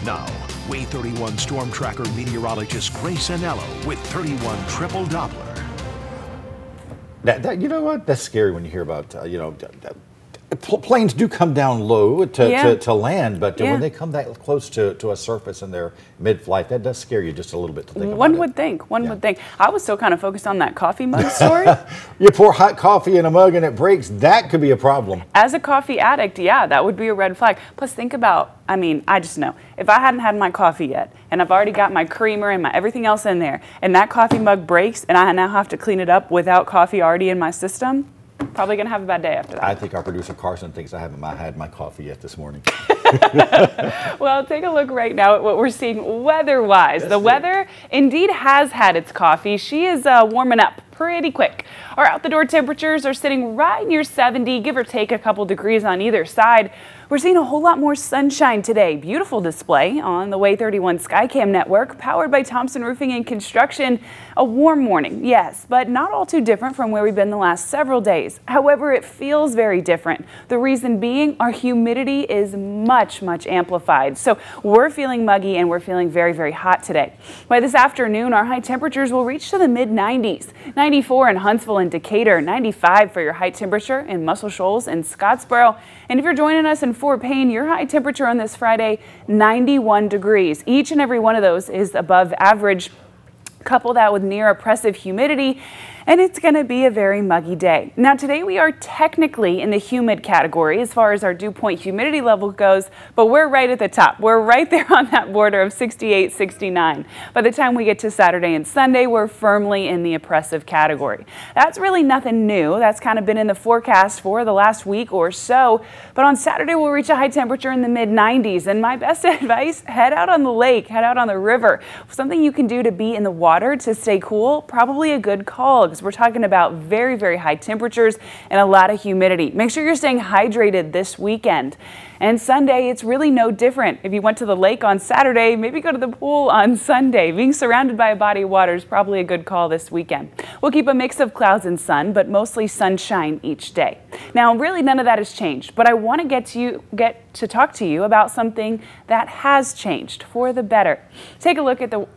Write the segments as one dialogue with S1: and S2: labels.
S1: Now, Way 31 Storm Tracker meteorologist Grace Anello with 31 triple Doppler.
S2: You know what? That's scary when you hear about, planes do come down low to land, but when they come that close to a surface and they're mid-flight, that does scare you just a little bit to think about it.
S3: One would think. I was still kind of focused on that coffee mug story.
S2: You pour hot coffee in a mug and it breaks, that could be a problem.
S3: As a coffee addict, yeah, that would be a red flag. Plus, think about, I just know, if I hadn't had my coffee yet, and I've already got my creamer and my everything else in there, and that coffee mug breaks, and I now have to clean it up without coffee already in my system, probably going to have a bad day after that.
S2: I think our producer Carson thinks I haven't had my coffee yet this morning.
S3: Well, take a look right now at what we're seeing weather-wise. The weather indeed has had its coffee. She is warming up pretty quick. Our out-the-door temperatures are sitting right near 70, give or take a couple degrees on either side. We're seeing a whole lot more sunshine today. Beautiful display on the Way 31 Skycam network, powered by Thompson Roofing and Construction. A warm morning, yes, but not all too different from where we've been the last several days. However, it feels very different. The reason being, our humidity is much amplified. So we're feeling muggy and we're feeling very hot today. By this afternoon, our high temperatures will reach to the mid-90s. 94 in Huntsville and Decatur, 95 for your high temperature in Muscle Shoals and Scottsboro. And if you're joining us in Fort Payne, your high temperature on this Friday, 91 degrees. Each and every one of those is above average. Couple that with near oppressive humidity, and it's going to be a very muggy day. Now today we are technically in the humid category as far as our dew point humidity level goes, but we're right at the top. We're right there on that border of 68, 69. By the time we get to Saturday and Sunday, we're firmly in the oppressive category. That's really nothing new. That's kind of been in the forecast for the last week or so, but on Saturday we'll reach a high temperature in the mid-90s, and my best advice, head out on the lake, head out on the river. Something you can do to be in the water to stay cool, probably a good call, because we're talking about very high temperatures and a lot of humidity. Make sure you're staying hydrated this weekend. And Sunday, it's really no different. If you went to the lake on Saturday, maybe go to the pool on Sunday. Being surrounded by a body of water is probably a good call this weekend. We'll keep a mix of clouds and sun, but mostly sunshine each day. Now, really none of that has changed, but I want to get to talk to you about something that has changed for the better. Take a look at the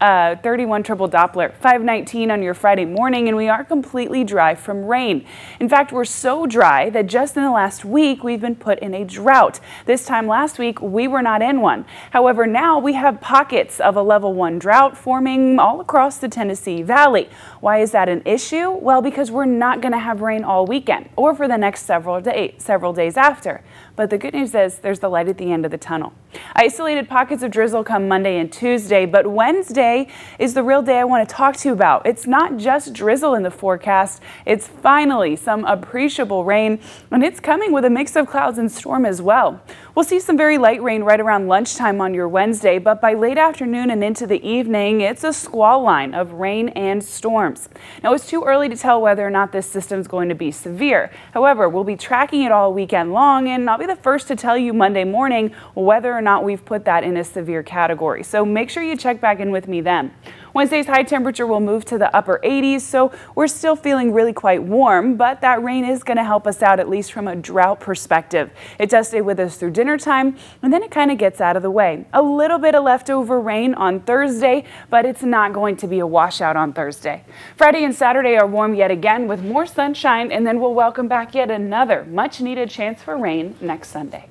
S3: 31 triple Doppler, 519 on your Friday morning, and we are completely dry from rain. In fact, we're so dry that just in the last week, we've been put in a drought. This time last week, we were not in one. However, now we have pockets of a level 1 drought forming all across the Tennessee Valley. Why is that an issue? Well, because we're not going to have rain all weekend or for the next several days after. But the good news is there's the light at the end of the tunnel. Isolated pockets of drizzle come Monday and Tuesday, but Wednesday is the real day I want to talk to you about. It's not just drizzle in the forecast, it's finally some appreciable rain, and it's coming with a mix of clouds and storm as well. We'll see some very light rain right around lunchtime on your Wednesday, but by late afternoon and into the evening, it's a squall line of rain and storms. Now, it's too early to tell whether or not this system is going to be severe. However, we'll be tracking it all weekend long, and I'll be the first to tell you Monday morning whether or not we've put that in a severe category. So make sure you check back in with me then. Wednesday's high temperature will move to the upper 80s, so we're still feeling really quite warm, but that rain is going to help us out, at least from a drought perspective. It does stay with us through dinner time, and then it kind of gets out of the way. A little bit of leftover rain on Thursday, but it's not going to be a washout on Thursday. Friday and Saturday are warm yet again with more sunshine, and then we'll welcome back yet another much-needed chance for rain next Sunday.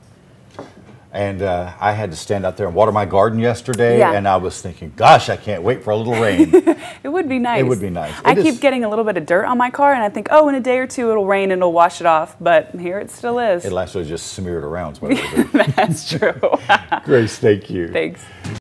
S2: And I had to stand out there and water my garden yesterday, and I was thinking, gosh, I can't wait for a little rain.
S3: It would be nice.
S2: It would be nice.
S3: I keep getting a little bit of dirt on my car, and I think, oh, in a day or two it'll rain and it'll wash it off, but here it still is.
S2: It'll actually just smear it around. Is what
S3: That's true.
S2: Grace, thank you.
S3: Thanks.